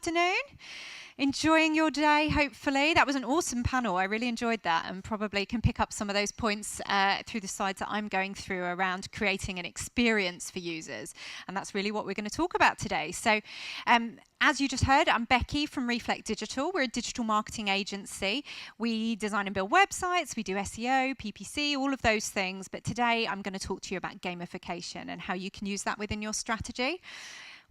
afternoon? Enjoying your day, hopefully. That was an awesome panel. I really enjoyed that, and probably can pick up some of those points through the slides that I'm going through around creating an experience for users. And that's really what we're going to talk about today. So as you just heard, I'm Becky from Reflect Digital. We're a digital marketing agency. We design and build websites, we do SEO, PPC, all of those things. But today I'm going to talk to you about gamification and how you can use that within your strategy.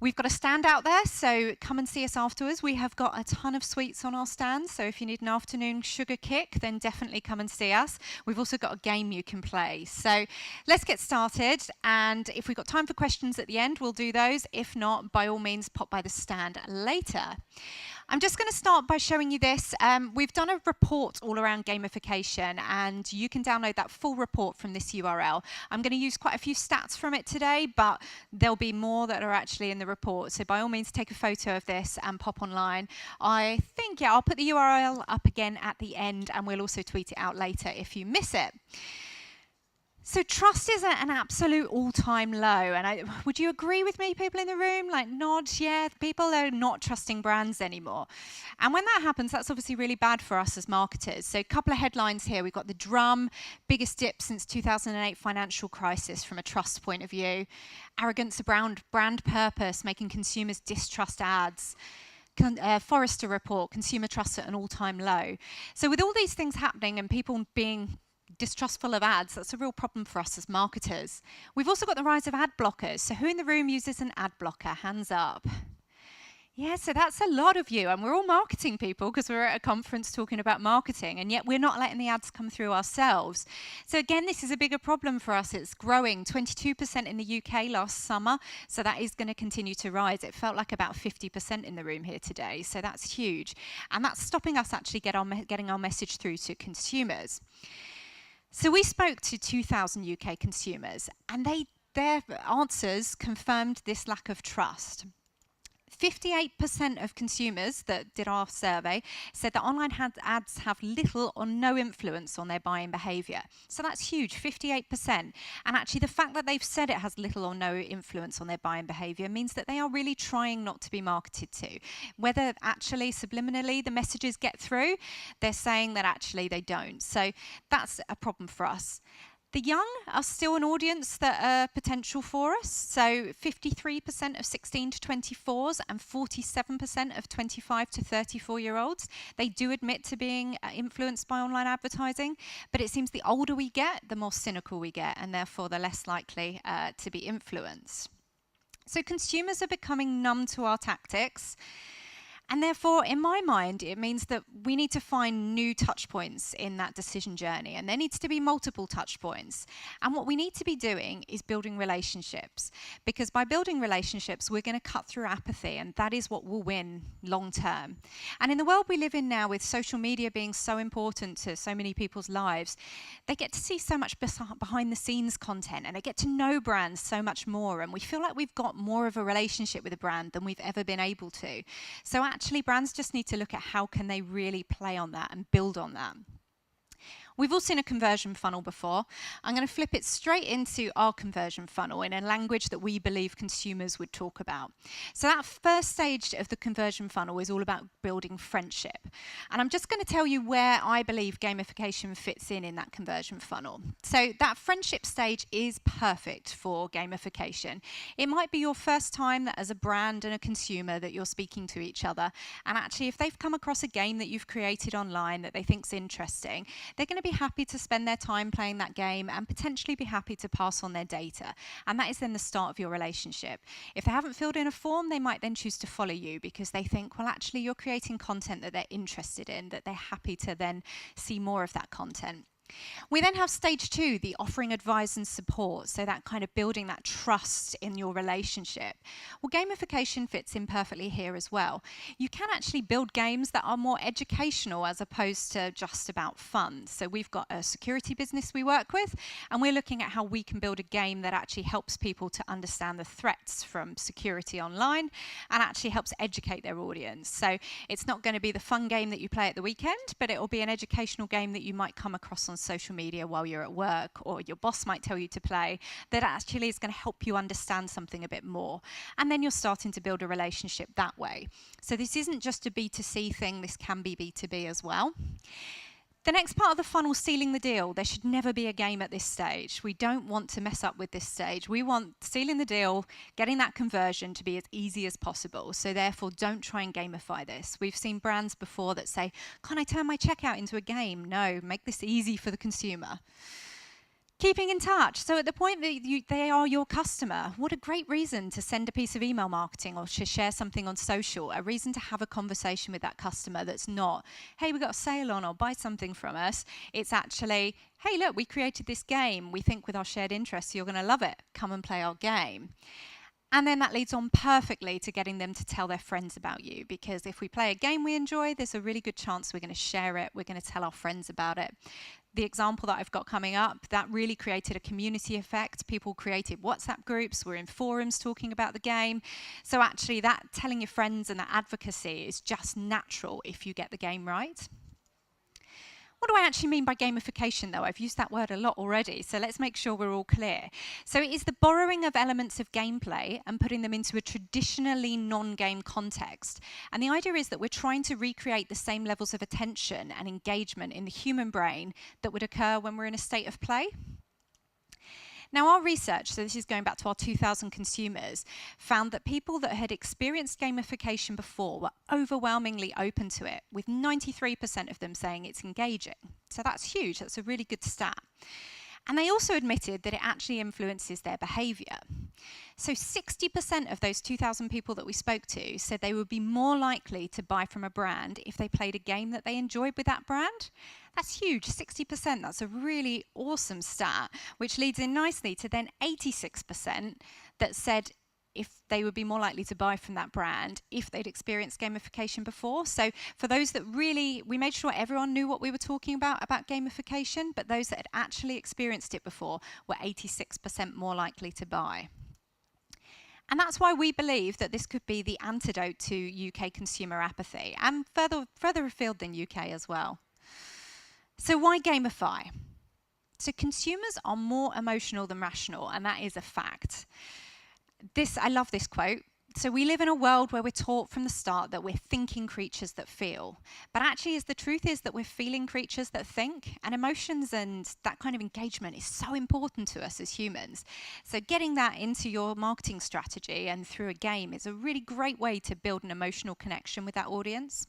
We've got a stand out there, so come and see us afterwards. We have got a ton of sweets on our stand, so if you need an afternoon sugar kick, then definitely come and see us. We've also got a game you can play. So let's get started, and if we've got time for questions at the end, we'll do those. If not, by all means, pop by the stand later. I'm just going to start by showing you this. We've done a report all around gamification, and you can download that full report from this URL. I'm going to use quite a few stats from it today, but there'll be more that are actually in the report. So by all means, take a photo of this and pop online. I think, yeah, I'll put the URL up again at the end, and we'll also tweet it out later if you miss it. So trust is at an absolute all-time low, and would you agree with me, people in the room? Like, nod, yeah, people are not trusting brands anymore. And when that happens, that's obviously really bad for us as marketers. So a couple of headlines here. We've got the drum, biggest dip since 2008 financial crisis from a trust point of view. Arrogance around brand purpose, making consumers distrust ads. Forrester report, consumer trust at an all-time low. So with all these things happening and people being distrustful of ads, that's a real problem for us as marketers. We've also got the rise of ad blockers. So who in the room uses an ad blocker? Hands up. Yeah, so that's a lot of you, and we're all marketing people because we're at a conference talking about marketing, and yet we're not letting the ads come through ourselves. So again, this is a bigger problem for us. It's growing 22% in the UK last summer, so that is going to continue to rise. It felt like about 50% in the room here today, so that's huge. And that's stopping us actually getting our message through to consumers. So we spoke to 2,000 UK consumers, and their answers confirmed this lack of trust. 58% of consumers that did our survey said that online ads have little or no influence on their buying behaviour. So that's huge, 58%. And actually the fact that they've said it has little or no influence on their buying behaviour means that they are really trying not to be marketed to. Whether actually subliminally the messages get through, they're saying that actually they don't. So that's a problem for us. The young are still an audience that are potential for us. So 53% of 16 to 24s and 47% of 25 to 34-year-olds, they do admit to being influenced by online advertising. But it seems the older we get, the more cynical we get, and therefore the less likely to be influenced. So consumers are becoming numb to our tactics. And therefore, in my mind, it means that we need to find new touch points in that decision journey. And there needs to be multiple touch points. And what we need to be doing is building relationships. Because by building relationships, we're going to cut through apathy. And that is what will win long term. And in the world we live in now, with social media being so important to so many people's lives, they get to see so much behind the scenes content. And they get to know brands so much more. And we feel like we've got more of a relationship with a brand than we've ever been able to. So actually, brands just need to look at how can they really play on that and build on that. We've all seen a conversion funnel before. I'm going to flip it straight into our conversion funnel in a language that we believe consumers would talk about. So that first stage of the conversion funnel is all about building friendship. And I'm just going to tell you where I believe gamification fits in that conversion funnel. So that friendship stage is perfect for gamification. It might be your first time that as a brand and a consumer that you're speaking to each other. And actually, if they've come across a game that you've created online that they think's interesting, they're going to be happy to spend their time playing that game and potentially be happy to pass on their data. And that is then the start of your relationship. If they haven't filled in a form, they might then choose to follow you because they think, well, actually, you're creating content that they're interested in, that they're happy to then see more of that content. We then have stage 2, the offering advice and support, so that kind of building that trust in your relationship. Well, gamification fits in perfectly here as well. You can actually build games that are more educational as opposed to just about fun. So we've got a security business we work with, and we're looking at how we can build a game that actually helps people to understand the threats from security online and actually helps educate their audience. So it's not going to be the fun game that you play at the weekend, but it will be an educational game that you might come across on social media while you're at work, or your boss might tell you to play, that actually is going to help you understand something a bit more. And then you're starting to build a relationship that way. So this isn't just a B2C thing, this can be B2B as well. The next part of the funnel, sealing the deal. There should never be a game at this stage. We don't want to mess up with this stage. We want sealing the deal, getting that conversion to be as easy as possible. So therefore, don't try and gamify this. We've seen brands before that say, "Can't I turn my checkout into a game?" No, make this easy for the consumer. Keeping in touch. So at the point that they are your customer, what a great reason to send a piece of email marketing or to share something on social, a reason to have a conversation with that customer that's not, "Hey, we got a sale on," or "Buy something from us." It's actually, "Hey, look, we created this game. We think with our shared interests, you're going to love it. Come and play our game." And then that leads on perfectly to getting them to tell their friends about you, because if we play a game we enjoy, there's a really good chance we're going to share it, we're going to tell our friends about it. The example that I've got coming up, that really created a community effect. People created WhatsApp groups, were in forums talking about the game. So actually that telling your friends and that advocacy is just natural if you get the game right. What do I actually mean by gamification, though? I've used that word a lot already, so let's make sure we're all clear. So it is the borrowing of elements of gameplay and putting them into a traditionally non-game context. And the idea is that we're trying to recreate the same levels of attention and engagement in the human brain that would occur when we're in a state of play. Now, our research, so this is going back to our 2,000 consumers, found that people that had experienced gamification before were overwhelmingly open to it, with 93% of them saying it's engaging. So that's huge, that's a really good stat. And they also admitted that it actually influences their behaviour. So 60% of those 2,000 people that we spoke to said they would be more likely to buy from a brand if they played a game that they enjoyed with that brand. That's huge, 60%. That's a really awesome stat, which leads in nicely to then 86% that said if they would be more likely to buy from that brand if they'd experienced gamification before. So for those that really, we made sure everyone knew what we were talking about gamification, but those that had actually experienced it before were 86% more likely to buy. And that's why we believe that this could be the antidote to UK consumer apathy, and further afield than UK as well. So why gamify? So consumers are more emotional than rational, and that is a fact. I love this quote. So we live in a world where we're taught from the start that we're thinking creatures that feel. But actually, the truth is that we're feeling creatures that think, and emotions and that kind of engagement is so important to us as humans. So getting that into your marketing strategy and through a game is a really great way to build an emotional connection with that audience.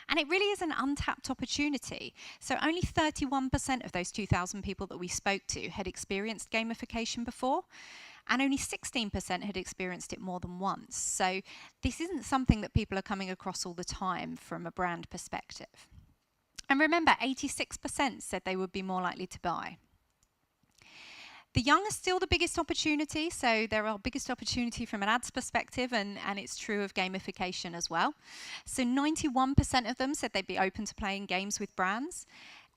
And it really is an untapped opportunity. So only 31% of those 2,000 people that we spoke to had experienced gamification before, and only 16% had experienced it more than once. So this isn't something that people are coming across all the time from a brand perspective. And remember, 86% said they would be more likely to buy. The young are still the biggest opportunity, so they're our biggest opportunity from an ads perspective, and it's true of gamification as well. So 91% of them said they'd be open to playing games with brands.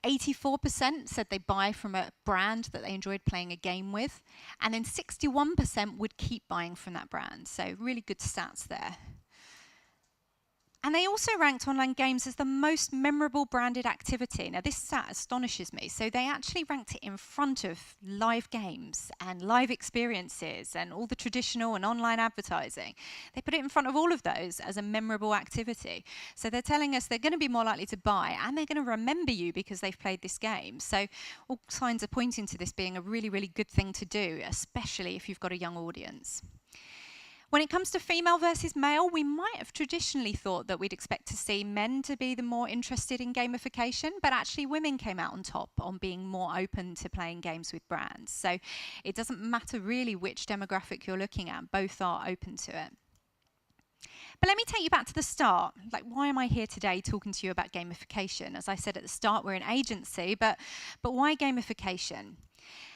84% said they buy from a brand that they enjoyed playing a game with, and then 61% would keep buying from that brand. So really good stats there. And they also ranked online games as the most memorable branded activity. Now, this stat astonishes me. So they actually ranked it in front of live games and live experiences and all the traditional and online advertising. They put it in front of all of those as a memorable activity. So they're telling us they're going to be more likely to buy, and they're going to remember you because they've played this game. So all signs are pointing to this being a really, really good thing to do, especially if you've got a young audience. When it comes to female versus male, we might have traditionally thought that we'd expect to see men to be the more interested in gamification, but actually women came out on top on being more open to playing games with brands. So it doesn't matter really which demographic you're looking at, both are open to it. But let me take you back to the start. Like, why am I here today talking to you about gamification? As I said at the start, we're an agency, but why gamification?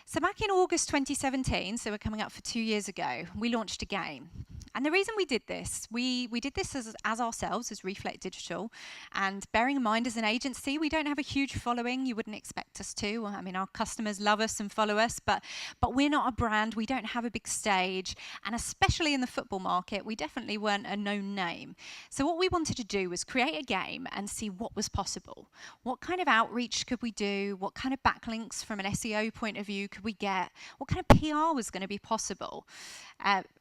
So back in August 2017, so we're coming up for 2 years ago, we launched a game. And the reason we did this, we did this as ourselves, as Reflect Digital. And bearing in mind, as an agency, we don't have a huge following. You wouldn't expect us to. I mean, our customers love us and follow us, but we're not a brand. We don't have a big stage. And especially in the football market, we definitely weren't a known name. So what we wanted to do was create a game and see what was possible. What kind of outreach could we do? What kind of backlinks from an SEO point of view could we get? What kind of PR was going to be possible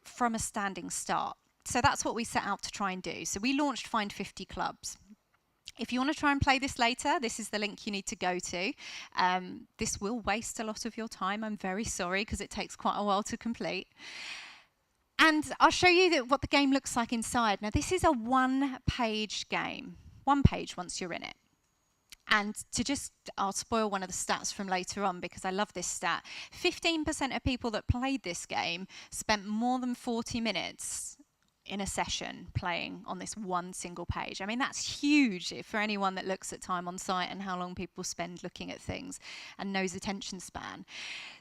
from a standing start? So that's what we set out to try and do. So we launched Find 50 Clubs. If you want to try and play this later, this is the link you need to go to. This will waste a lot of your time. I'm very sorry, because it takes quite a while to complete. And I'll show you what the game looks like inside. Now, this is a one-page game. One page once you're in it. And I'll spoil one of the stats from later on because I love this stat. 15% of people that played this game spent more than 40 minutes in a session playing on this one single page. I mean, that's huge for anyone that looks at time on site and how long people spend looking at things and knows attention span.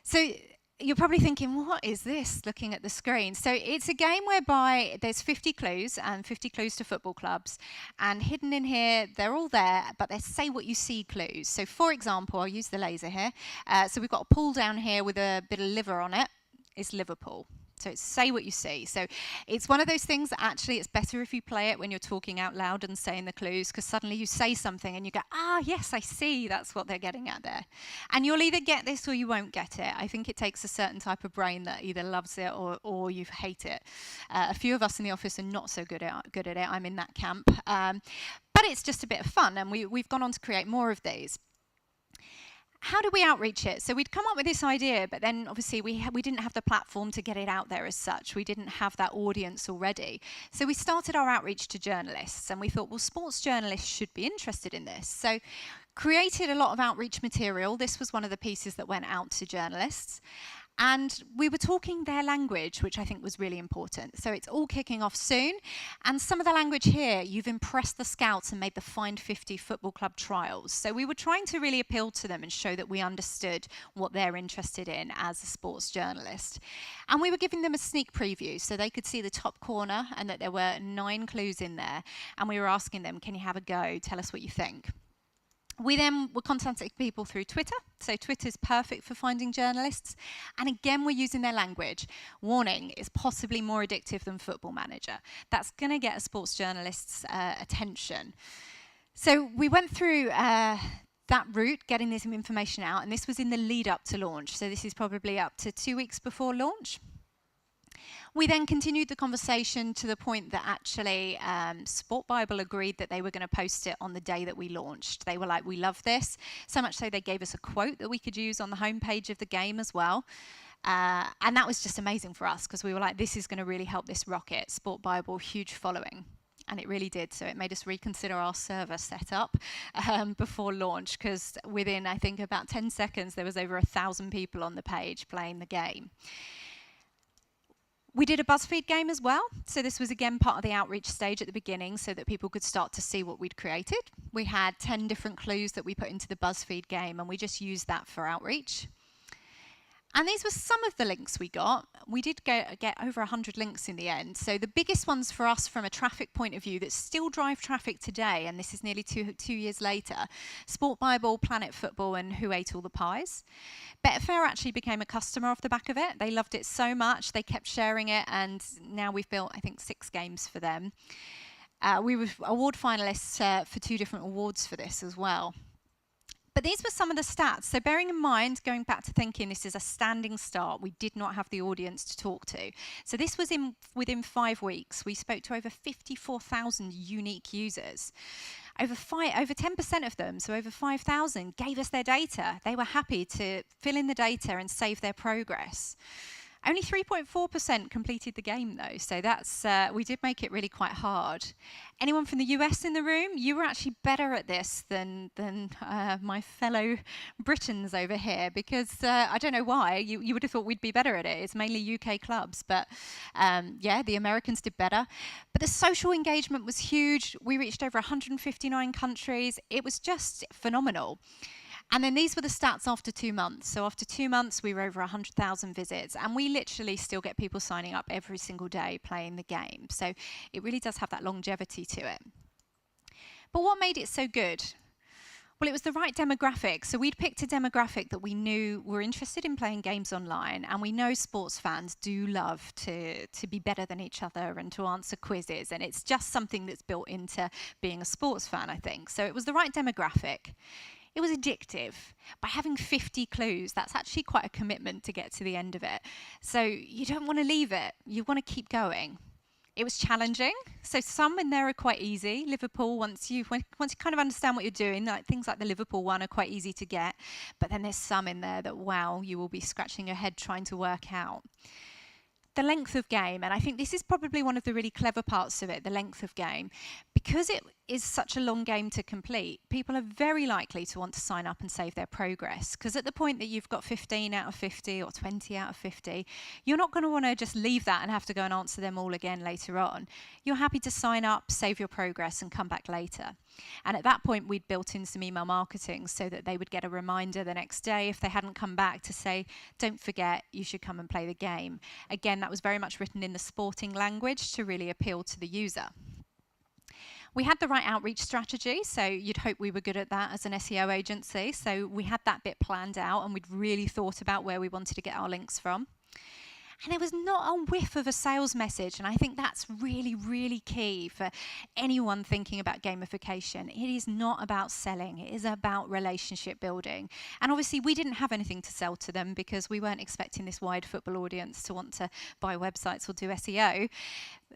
So you're probably thinking, what is this, looking at the screen? So it's a game whereby there's 50 clues and 50 clues to football clubs. And hidden in here, they're all there, but they're say what you see clues. So for example, I'll use the laser here. So we've got a pool down here with a bit of liver on it. It's Liverpool. So it's say what you see. So it's one of those things that actually it's better if you play it when you're talking out loud and saying the clues, because suddenly you say something and you go, ah, yes, I see, that's what they're getting at there. And you'll either get this or you won't get it. I think it takes a certain type of brain that either loves it or you hate it. A few of us in the office are not so good at it. I'm in that camp. But it's just a bit of fun, and we've gone on to create more of these. How do we outreach it? So we'd come up with this idea, but then obviously we didn't have the platform to get it out there as such. We didn't have that audience already. So we started our outreach to journalists, and we thought, well, sports journalists should be interested in this. So created a lot of outreach material. This was one of the pieces that went out to journalists. And we were talking their language, which I think was really important. So it's all kicking off soon. And some of the language here, you've impressed the scouts and made the Find 50 football club trials. So we were trying to really appeal to them and show that we understood what they're interested in as a sports journalist. And we were giving them a sneak preview so they could see the top corner and that there were 9 clues in there. And we were asking them, can you have a go? Tell us what you think. We then were contacting people through Twitter. So Twitter's perfect for finding journalists. And again, we're using their language. Warning, it's possibly more addictive than Football Manager. That's going to get a sports journalist's attention. So we went through that route, getting this information out, and this was in the lead up to launch. So this is probably up to 2 weeks before launch. We then continued the conversation to the point that actually Sport Bible agreed that they were going to post it on the day that we launched. They were like, we love this. So much so they gave us a quote that we could use on the homepage of the game as well. And that was just amazing for us because we were like, this is going to really help this rocket. Sport Bible, huge following. And it really did. So it made us reconsider our server setup before launch because within, I think, about 10 seconds, there was over 1,000 people on the page playing the game. We did a BuzzFeed game as well. So this was, again, part of the outreach stage at the beginning so that people could start to see what we'd created. We had 10 different clues that we put into the BuzzFeed game, and we just used that for outreach. And these were some of the links we got. We did get over 100 links in the end. So the biggest ones for us from a traffic point of view that still drive traffic today, and this is nearly two years later, Sport Bible, Planet Football, and Who Ate All the Pies. Betfair actually became a customer off the back of it. They loved it so much, they kept sharing it, and now we've built, I think, 6 games for them. We were award finalists for 2 different awards for this as well. But these were some of the stats. So bearing in mind, going back to thinking this is a standing start, we did not have the audience to talk to. So this was within 5 weeks. We spoke to over 54,000 unique users. Over 10% of them, so over 5,000, gave us their data. They were happy to fill in the data and save their progress. Only 3.4% completed the game, though, so that's we did make it really quite hard. Anyone from the US in the room? You were actually better at this than my fellow Britons over here, because I don't know why. You would have thought we'd be better at it. It's mainly UK clubs, but yeah, the Americans did better. But the social engagement was huge. We reached over 159 countries. It was just phenomenal. And then these were the stats after 2 months. So after 2 months, we were over 100,000 visits, and we literally still get people signing up every single day playing the game. So it really does have that longevity to it. But what made it so good? Well, it was the right demographic. So we'd picked a demographic that we knew were interested in playing games online, and we know sports fans do love to be better than each other and to answer quizzes, and it's just something that's built into being a sports fan, I think. So it was the right demographic. It was addictive. By having 50 clues, that's actually quite a commitment to get to the end of it. So you don't want to leave it. You want to keep going. It was challenging. So some in there are quite easy. Liverpool, once you kind of understand what you're doing, like things like the Liverpool one are quite easy to get. But then there's some in there that, wow, you will be scratching your head trying to work out. The length of game, and I think this is probably one of the really clever parts of it, the length of game. Because it is such a long game to complete, people are very likely to want to sign up and save their progress, because at the point that you've got 15 out of 50 or 20 out of 50, you're not going to want to just leave that and have to go and answer them all again later on. You're happy to sign up, save your progress, and come back later. And at that point, we'd built in some email marketing so that they would get a reminder the next day if they hadn't come back to say, don't forget, you should come and play the game. Again, that was very much written in the sporting language to really appeal to the user. We had the right outreach strategy, so you'd hope we were good at that as an SEO agency. So we had that bit planned out, and we'd really thought about where we wanted to get our links from. And there was not a whiff of a sales message, and I think that's really, really key for anyone thinking about gamification. It is not about selling, it is about relationship building. And obviously we didn't have anything to sell to them because we weren't expecting this wide football audience to want to buy websites or do SEO.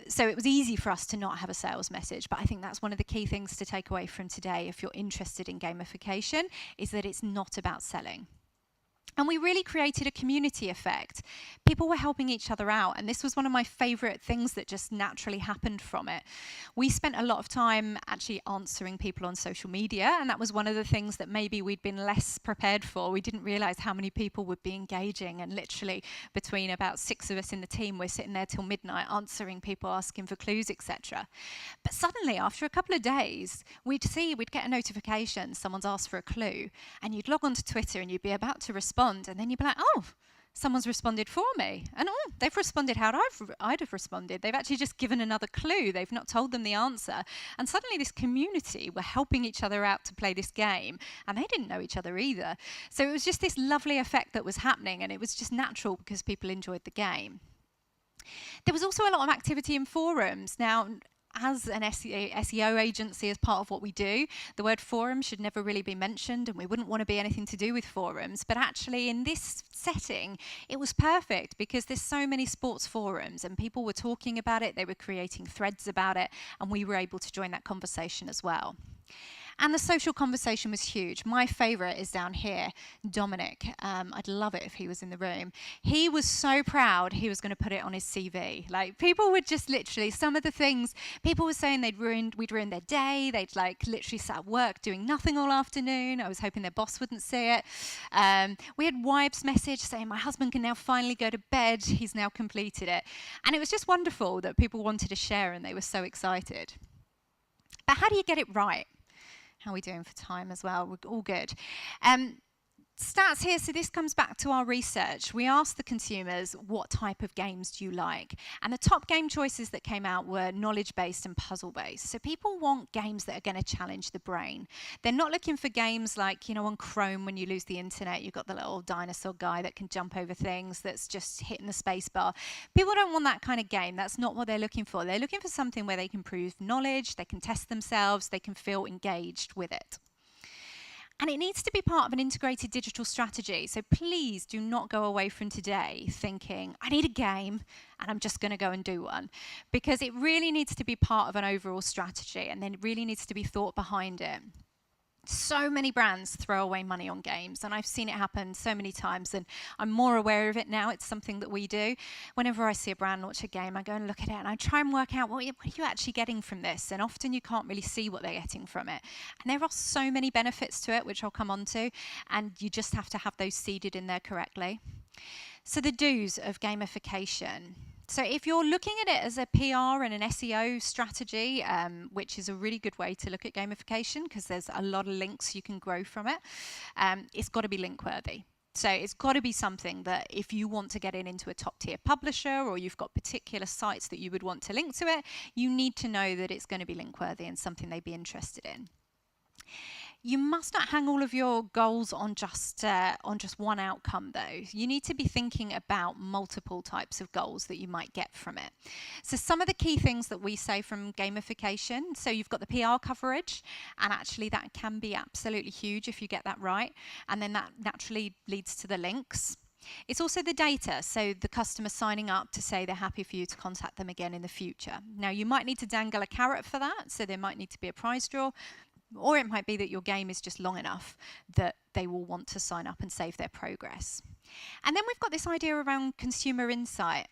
So it was easy for us to not have a sales message, but I think that's one of the key things to take away from today if you're interested in gamification, is that it's not about selling. And we really created a community effect. People were helping each other out, and this was one of my favourite things that just naturally happened from it. We spent a lot of time actually answering people on social media, and that was one of the things that maybe we'd been less prepared for. We didn't realise how many people would be engaging, and literally between about 6 of us in the team, we're sitting there till midnight answering people, asking for clues, etc. But suddenly, after a couple of days, we'd get a notification, someone's asked for a clue, and you'd log onto Twitter and you'd be about to respond, and then you'd be like, oh, someone's responded for me. And oh, they've responded how I'd have responded. They've actually just given another clue. They've not told them the answer. And suddenly this community were helping each other out to play this game, and they didn't know each other either. So it was just this lovely effect that was happening, and it was just natural because people enjoyed the game. There was also a lot of activity in forums. Now, as an SEO agency, as part of what we do, the word forum should never really be mentioned, and we wouldn't want to be anything to do with forums. But actually, in this setting, it was perfect because there's so many sports forums, and people were talking about it, they were creating threads about it, and we were able to join that conversation as well. And the social conversation was huge. My favourite is down here, Dominic. I'd love it if he was in the room. He was so proud he was going to put it on his CV. Like, people would just literally, some of the things, people were saying we'd ruined their day. They'd like literally sat at work doing nothing all afternoon. I was hoping their boss wouldn't see it. We had wives message saying, my husband can now finally go to bed. He's now completed it. And it was just wonderful that people wanted to share, and they were so excited. But how do you get it right? How are we doing for time as well? We're all good. Stats here, so this comes back to our research. We asked the consumers, what type of games do you like? And the top game choices that came out were knowledge-based and puzzle-based. So people want games that are going to challenge the brain. They're not looking for games like, you know, on Chrome when you lose the internet, you've got the little dinosaur guy that can jump over things that's just hitting the space bar. People don't want that kind of game. That's not what they're looking for. They're looking for something where they can prove knowledge, they can test themselves, they can feel engaged with it. And it needs to be part of an integrated digital strategy. So please do not go away from today thinking, I need a game and I'm just going to go and do one. Because it really needs to be part of an overall strategy, and then it really needs to be thought behind it. So many brands throw away money on games, and I've seen it happen so many times, and I'm more aware of it now. It's something that we do. Whenever I see a brand launch a game, I go and look at it and I try and work out what are you actually getting from this, and often you can't really see what they're getting from it. And there are so many benefits to it, which I'll come on to, and you just have to have those seeded in there correctly. So the do's of gamification. So if you're looking at it as a PR and an SEO strategy, which is a really good way to look at gamification because there's a lot of links you can grow from it, it's got to be link worthy. So it's got to be something that if you want to get it into a top tier publisher or you've got particular sites that you would want to link to it, you need to know that it's going to be link worthy and something they'd be interested in. You must not hang all of your goals on just one outcome, though. You need to be thinking about multiple types of goals that you might get from it. So some of the key things that we say from gamification, so you've got the PR coverage, and actually that can be absolutely huge if you get that right, and then that naturally leads to the links. It's also the data, so the customer signing up to say they're happy for you to contact them again in the future. Now, you might need to dangle a carrot for that, so there might need to be a prize draw, or it might be that your game is just long enough that they will want to sign up and save their progress. And then we've got this idea around consumer insight.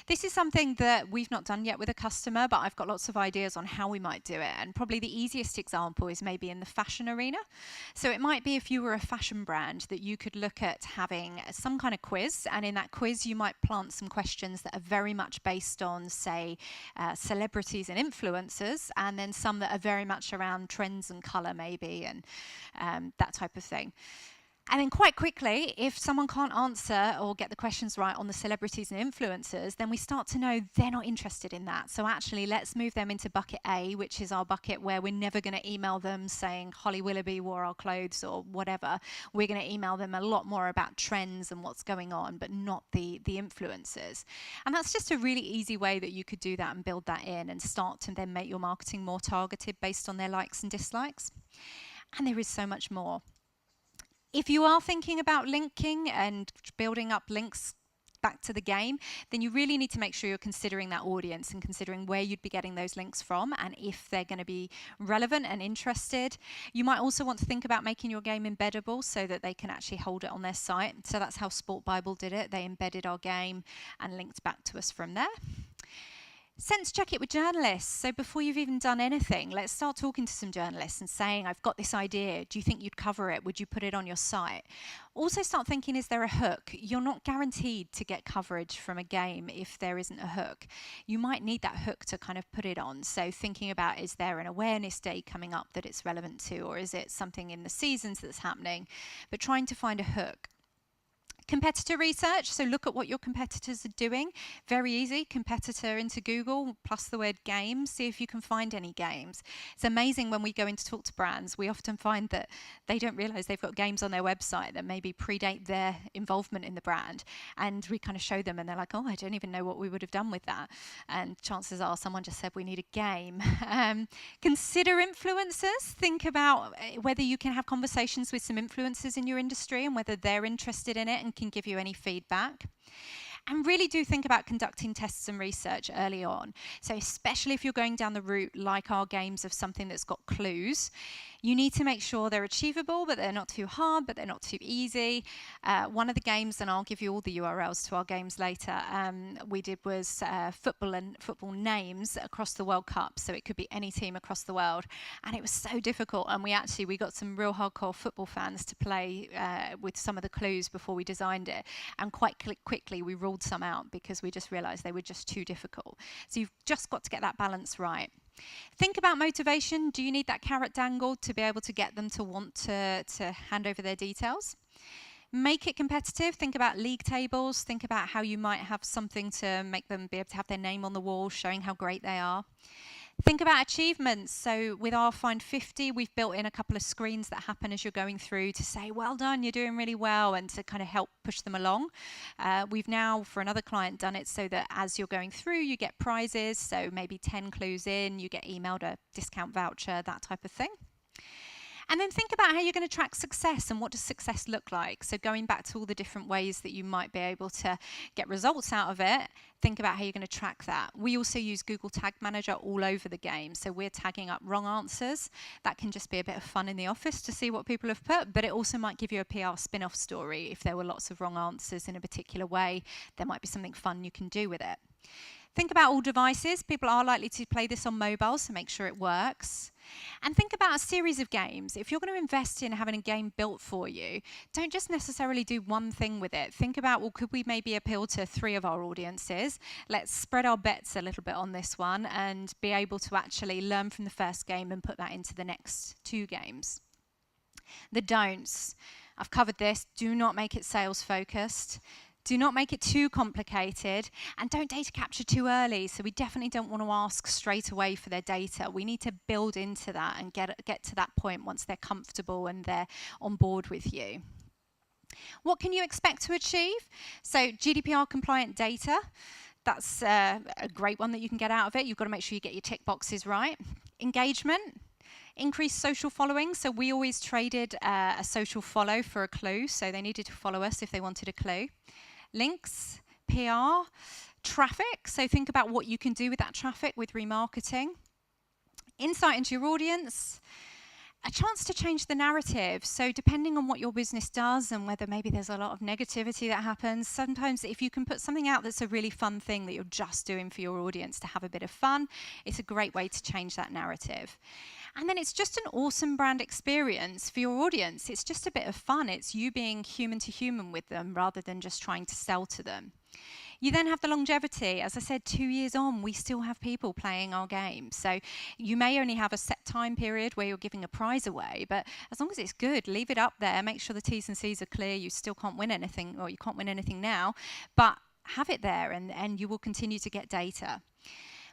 This is something that we've not done yet with a customer, but I've got lots of ideas on how we might do it. And probably the easiest example is maybe in the fashion arena. So it might be if you were a fashion brand that you could look at having some kind of quiz. And in that quiz, you might plant some questions that are very much based on, say, celebrities and influencers, and then some that are very much around trends and colour maybe, and that type of thing. And then quite quickly, if someone can't answer or get the questions right on the celebrities and influencers, then we start to know they're not interested in that. So actually, let's move them into bucket A, which is our bucket where we're never going to email them saying Holly Willoughby wore our clothes or whatever. We're going to email them a lot more about trends and what's going on, but not the influencers. And that's just a really easy way that you could do that and build that in and start to then make your marketing more targeted based on their likes and dislikes. And there is so much more. If you are thinking about linking and building up links back to the game, then you really need to make sure you're considering that audience and considering where you'd be getting those links from and if they're going to be relevant and interested. You might also want to think about making your game embeddable so that they can actually hold it on their site. So that's how Sport Bible did it. They embedded our game and linked back to us from there. Sense check it with journalists. So before you've even done anything, let's start talking to some journalists and saying, I've got this idea. Do you think you'd cover it? Would you put it on your site? Also start thinking, is there a hook? You're not guaranteed to get coverage from a game if there isn't a hook. You might need that hook to kind of put it on. So thinking about, is there an awareness day coming up that it's relevant to, or is it something in the seasons that's happening? But trying to find a hook. Competitor research, so look at what your competitors are doing. Very easy, competitor into Google, plus the word games, see if you can find any games. It's amazing when we go in to talk to brands, we often find that they don't realise they've got games on their website that maybe predate their involvement in the brand. And we kind of show them and they're like, oh, I don't even know what we would have done with that. And chances are someone just said we need a game. Consider influencers. Think about whether you can have conversations with some influencers in your industry and whether they're interested in it and can give you any feedback. And really do think about conducting tests and research early on. So especially if you're going down the route like our games of something that's got clues, you need to make sure they're achievable, but they're not too hard, but they're not too easy. One of the games, and I'll give you all the URLs to our games later, we did was football names across the World Cup. So it could be any team across the world. And it was so difficult. And we got some real hardcore football fans to play with some of the clues before we designed it. And quite quickly we ruled some out because we just realized they were just too difficult. So you've just got to get that balance right. Think about motivation. Do you need that carrot dangled to be able to get them to want to hand over their details? Make it competitive. Think about league tables. Think about how you might have something to make them be able to have their name on the wall, showing how great they are. Think about achievements. So with our Find 50, we've built in a couple of screens that happen as you're going through to say, well done, you're doing really well, and to kind of help push them along. We've now, for another client, done it so that as you're going through, you get prizes. So maybe 10 clues in, you get emailed a discount voucher, that type of thing. And then think about how you're going to track success and what does success look like. So going back to all the different ways that you might be able to get results out of it, think about how you're going to track that. We also use Google Tag Manager all over the game. So we're tagging up wrong answers. That can just be a bit of fun in the office to see what people have put, but it also might give you a PR spin-off story. If there were lots of wrong answers in a particular way, there might be something fun you can do with it. Think about all devices. People are likely to play this on mobile, so make sure it works. And think about a series of games. If you're going to invest in having a game built for you, don't just necessarily do one thing with it. Think about, well, could we maybe appeal to 3 of our audiences? Let's spread our bets a little bit on this one and be able to actually learn from the first game and put that into the next 2 games. The don'ts. I've covered this. Do not make it sales focused. Do not make it too complicated, and don't data capture too early. So we definitely don't want to ask straight away for their data. We need to build into that and get to that point once they're comfortable and they're on board with you. What can you expect to achieve? So GDPR compliant data, that's a great one that you can get out of it. You've got to make sure you get your tick boxes right. Engagement. Increased social following, so we always traded a social follow for a clue, so they needed to follow us if they wanted a clue. Links, PR, traffic, so think about what you can do with that traffic with remarketing. Insight into your audience, a chance to change the narrative. So depending on what your business does and whether maybe there's a lot of negativity that happens, sometimes if you can put something out that's a really fun thing that you're just doing for your audience to have a bit of fun, it's a great way to change that narrative. And then it's just an awesome brand experience for your audience. It's just a bit of fun. It's you being human to human with them rather than just trying to sell to them. You then have the longevity. As I said, 2 years on, we still have people playing our game. So you may only have a set time period where you're giving a prize away, but as long as it's good, leave it up there. Make sure the T's and C's are clear. You still can't win anything, or you can't win anything now, but have it there and you will continue to get data.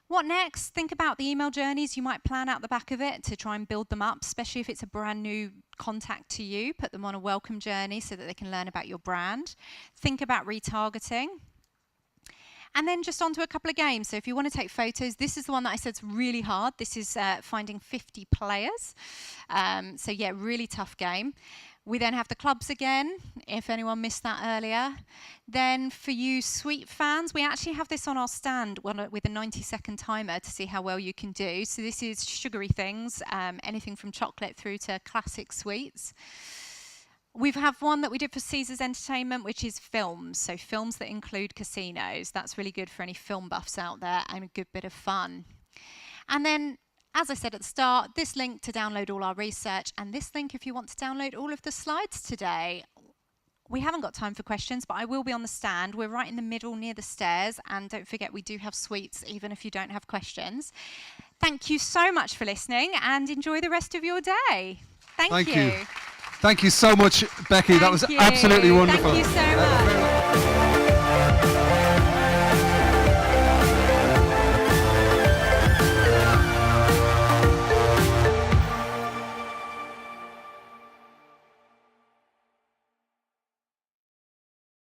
What next? Think about the email journeys you might plan out the back of it to try and build them up, especially if it's a brand new contact to you. Put them on a welcome journey so that they can learn about your brand. Think about retargeting. And then just onto a couple of games. So if you want to take photos, this is the one that I said is really hard. This is finding 50 players. So yeah, really tough game. We then have the clubs again, if anyone missed that earlier. Then for you sweet fans, we actually have this on our stand with a 90-second timer to see how well you can do. So this is sugary things, anything from chocolate through to classic sweets. We have one that we did for Caesars Entertainment, which is films. So films that include casinos. That's really good for any film buffs out there and a good bit of fun. And then, as I said at the start, this link to download all our research, and this link if you want to download all of the slides today. We haven't got time for questions, but I will be on the stand. We're right in the middle near the stairs, and don't forget we do have sweets even if you don't have questions. Thank you so much for listening, and enjoy the rest of your day. Thank you. Thank you so much, Becky. That was absolutely wonderful. Thank you so much.